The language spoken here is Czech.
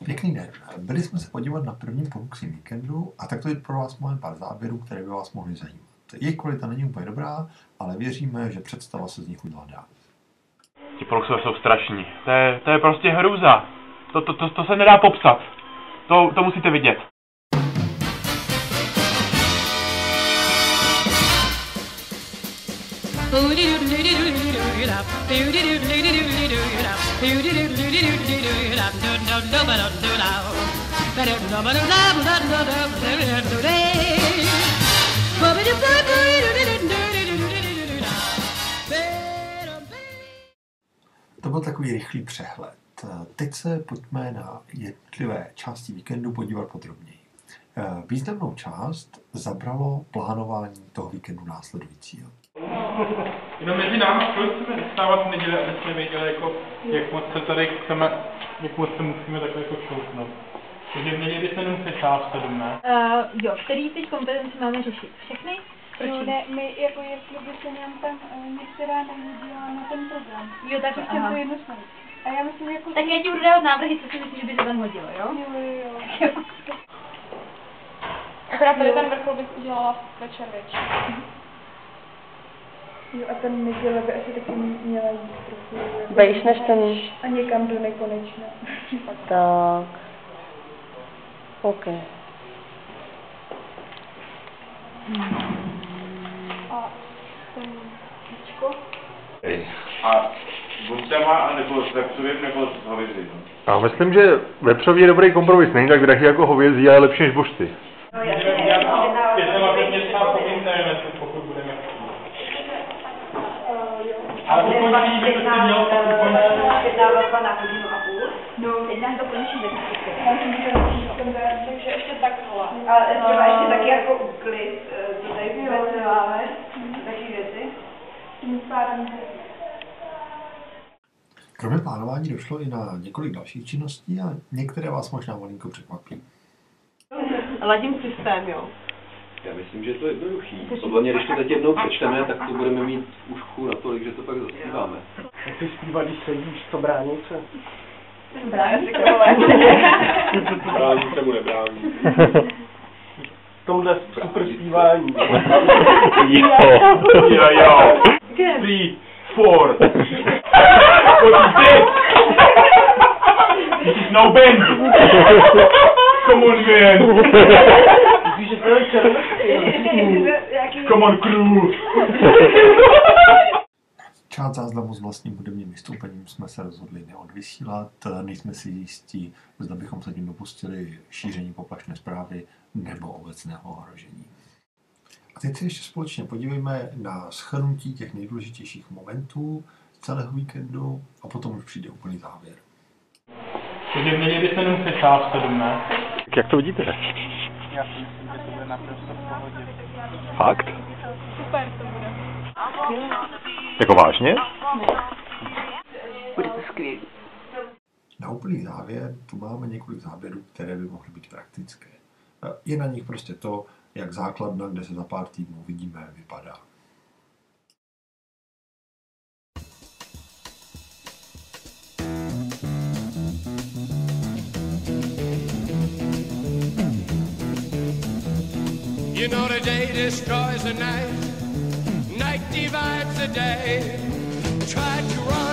Pěkný den. Byli jsme se podívat na první Poruxy víkendu a tak to je pro vás máme pár záběrů, které by vás mohly zajímat. Jejich kvalita není úplně dobrá, ale věříme, že představa se z nich udělá dá. Ti Poruxové jsou strašní. To je prostě hrůza. To se nedá popsat. To musíte vidět. To byl takový rychlý přehled. Teď se pojďme na jednotlivé části víkendu podívat podrobněji. Významnou část zabralo plánování toho víkendu následujícího. Jenom mezi námi chceme dostávat neděle, aby jsme věděli, jako, jak moc se tady chceme, jak moc se musíme takhle jako šouknout. Takže měli byste jenom se část 7, ne? Jo, který teď kompetence máme řešit? Všechny? No, ne, my jako jestli by se nám tam některá nehodila na ten program. Jo, tak prostě to jedno snad. A já myslím jako... Tak já ti budu dávat návrhy, co si myslíš, že by se tam hodilo, jo? Jo. Akorát tady ten vrchol bych udělala večer. Jo, a ten neděle by asi taky měla jít trochu... Vejš než ten... A někam do nekonečna. Tak... OK. A ten Čko? A buď tam má, nebo s vepřovým, nebo s hovězím. Já myslím, že vepřový je dobrý kompromis, není tak drahý jako hovězí, ale je lepší než bušty. No jasně, pokud budeme ale pokud by to mělo tak úplně... na hodinu a půl. No, teď nám to konečně nevysvětlí. takže ještě takhle. Ale třeba ještě taky jako úklid, co tady vůbec nemáme, taky věci. Tím pádem Kromě plánování došlo i na několik dalších činností a některé vás možná malinko překvapí. Ladím systém, jo. Já myslím, že to je jednoduchý. Podle mě, když to teď jednou přečteme, tak to budeme mít v ušku natolik, že to pak zaspíváme. Jak ty zpívat, když sedíš, co bránice? Bránice mu nebrání. V tomhle super zpívání. Jo. 3, 4. What is this? This is no bend. Come on, man. Myslíš, že to je červený? Come on, crew. Část záznamu s vlastním hudebním vystoupením jsme se rozhodli neodvysílat, nejsme si jistí, zda bychom se tím dopustili šíření poplašné zprávy nebo obecného ohrožení. A teď se ještě společně podívejme na shrnutí těch nejdůležitějších momentů celého víkendu a potom už přijde úplný závěr. Takže měli byste jenom se část 7, ne? Jak to vidíte? Já si myslím, že to bude naprosto v pohodě. Fakt? super to bude. Jako vážně? Bude to skvělý. Na úplný závěr tu máme několik záběrů, které by mohly být praktické. Je na nich prostě to, jak základna, kde se za pár týdnů vidíme, vypadá. You know the day destroys the night, night divides the day. Try to run